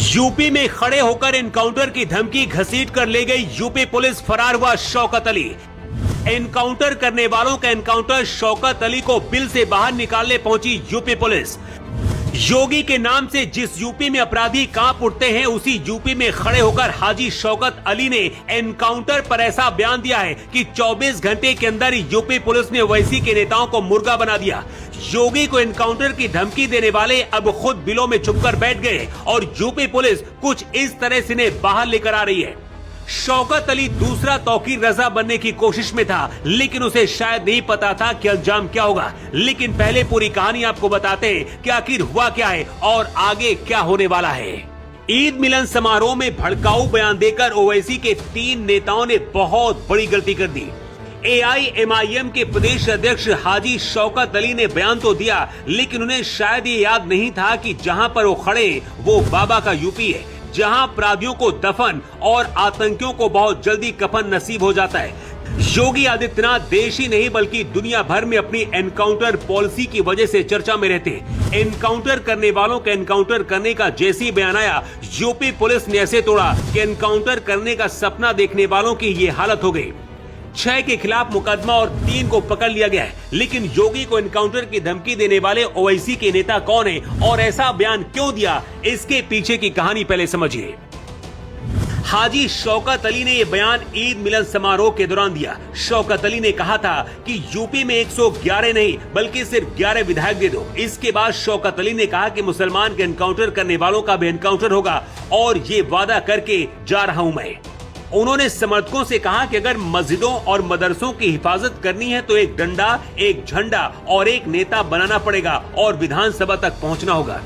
UP में खड़े होकर एनकाउंटर की धमकी घसीट कर ले गई यूपी पुलिस, फरार हुआ शौकत अली। एनकाउंटर करने वालों का एनकाउंटर, शौकत अली को बिल से बाहर निकालने पहुंची यूपी पुलिस। योगी के नाम से जिस यूपी में अपराधी कांप उठते हैं, उसी यूपी में खड़े होकर हाजी शौकत अली ने एनकाउंटर पर ऐसा बयान दिया है कि 24 घंटे के अंदर यूपी पुलिस ने ओवैसी के नेताओं को मुर्गा बना दिया। योगी को एनकाउंटर की धमकी देने वाले अब खुद बिलों में छुपकर बैठ गए और यूपी पुलिस कुछ इस तरह से इन्हें बाहर लेकर आ रही है। शौकत अली दूसरा तौकीर रजा बनने की कोशिश में था, लेकिन उसे शायद नहीं पता था कि अंजाम क्या होगा। लेकिन पहले पूरी कहानी आपको बताते हैं कि आखिर हुआ क्या है और आगे क्या होने वाला है। ईद मिलन समारोह में भड़काऊ बयान देकर ओवैसी के 3 नेताओं ने बहुत बड़ी गलती कर दी। AIMIM के प्रदेश अध्यक्ष हाजी शौकत अली ने बयान तो दिया, लेकिन उन्हें शायद ये याद नहीं था कि जहां पर वो खड़े वो बाबा का यूपी है, जहां अपराधियों को दफन और आतंकियों को बहुत जल्दी कफन नसीब हो जाता है। योगी आदित्यनाथ देश ही नहीं बल्कि दुनिया भर में अपनी एनकाउंटर पॉलिसी की वजह से चर्चा में रहते हैं। एनकाउंटर करने वालों का एनकाउंटर करने का जैसे ही बयान आया, यूपी पुलिस ने ऐसे तोड़ा कि एनकाउंटर करने का सपना देखने वालों की ये हालत हो गई। 6 के खिलाफ मुकदमा और 3 को पकड़ लिया गया है। लेकिन योगी को एनकाउंटर की धमकी देने वाले ओवैसी के नेता कौन है और ऐसा बयान क्यों दिया, इसके पीछे की कहानी पहले समझिए। हाजी शौकत अली ने यह बयान ईद मिलन समारोह के दौरान दिया। शौकत अली ने कहा था कि यूपी में 111 नहीं बल्कि सिर्फ 11 विधायक दे दो। इसके बाद शौकत अली ने कहा कि मुसलमान के एनकाउंटर करने वालों का भी एनकाउंटर होगा और ये वादा करके जा रहा हूं मैं। उन्होंने समर्थकों से कहा कि अगर मस्जिदों और मदरसों की हिफाजत करनी है तो एक डंडा, एक झंडा और एक नेता बनाना पड़ेगा और विधानसभा तक पहुंचना होगा।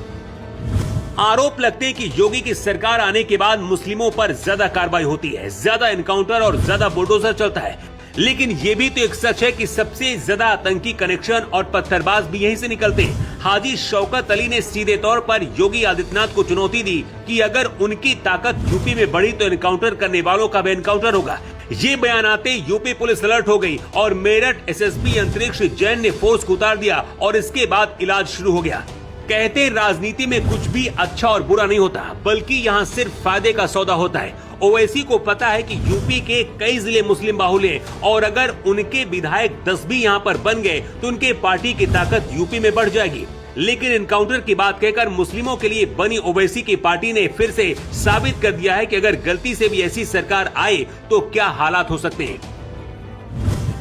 आरोप लगते हैं कि योगी की सरकार आने के बाद मुस्लिमों पर ज्यादा कार्रवाई होती है, ज्यादा एनकाउंटर और ज्यादा बुलडोजर चलता है। लेकिन ये भी तो एक सच है कि सबसे ज्यादा आतंकी कनेक्शन और पत्थरबाज भी यहीं से निकलते हैं। हाजी शौकत अली ने सीधे तौर पर योगी आदित्यनाथ को चुनौती दी कि अगर उनकी ताकत यूपी में बढ़ी तो एनकाउंटर करने वालों का भी एनकाउंटर होगा। ये बयान आते यूपी पुलिस अलर्ट हो गई और मेरठ SSP अंतरिक्ष जैन ने फोर्स को उतार दिया और इसके बाद इलाज शुरू हो गया। कहते राजनीति में कुछ भी अच्छा और बुरा नहीं होता, बल्कि यहाँ सिर्फ फायदे का सौदा होता है। ओवैसी को पता है कि यूपी के कई जिले मुस्लिम बाहुल्य हैं और अगर उनके विधायक 10 भी यहाँ पर बन गए तो उनके पार्टी की ताकत यूपी में बढ़ जाएगी। लेकिन एनकाउंटर की बात कहकर मुस्लिमों के लिए बनी ओवैसी की पार्टी ने फिर से साबित कर दिया है कि अगर गलती से भी ऐसी सरकार आए तो क्या हालात हो सकते हैं।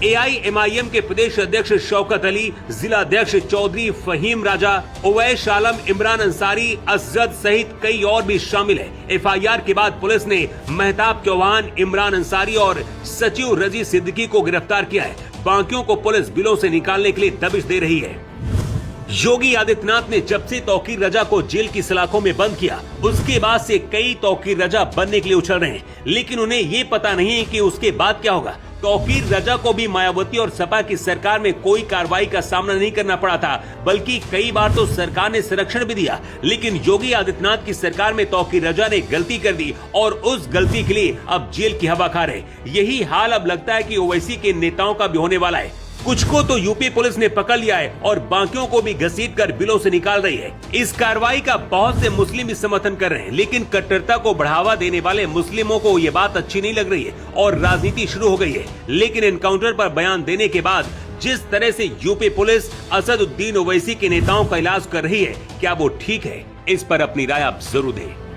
AIMIM के प्रदेश अध्यक्ष शौकत अली, जिला अध्यक्ष चौधरी फहीम राजा, उवैस आलम, इमरान अंसारी, असद सहित कई और भी शामिल है। FIR के बाद पुलिस ने महताब चौहान, इमरान अंसारी और सचिव रजी सिद्दीकी को गिरफ्तार किया है। बाकियों को पुलिस बिलों से निकालने के लिए दबिश दे रही है। योगी आदित्यनाथ ने जब से तौकीर रजा को जेल की सलाखों में बंद किया, उसके बाद से कई तौकीर रजा बनने के लिए उछल रहे हैं, लेकिन उन्हें ये पता नहीं है कि उसके बाद क्या होगा। तौकीर रजा को भी मायावती और सपा की सरकार में कोई कार्रवाई का सामना नहीं करना पड़ा था, बल्कि कई बार तो सरकार ने संरक्षण भी दिया। लेकिन योगी आदित्यनाथ की सरकार में तौकीर रजा ने गलती कर दी और उस गलती के लिए अब जेल की हवा खा रहे। यही हाल अब लगता है कि ओवैसी के नेताओं का भी होने वाला है। कुछ को तो यूपी पुलिस ने पकड़ लिया है और बाकियों को भी घसीट कर बिलों से निकाल रही है। इस कार्रवाई का बहुत से मुस्लिम भी समर्थन कर रहे हैं, लेकिन कट्टरता को बढ़ावा देने वाले मुस्लिमों को ये बात अच्छी नहीं लग रही है और राजनीति शुरू हो गई है। लेकिन एनकाउंटर पर बयान देने के बाद जिस तरह से यूपी पुलिस असदुद्दीन ओवैसी के नेताओं का इलाज कर रही है, क्या वो ठीक है? इस पर अपनी राय आप जरूर दें।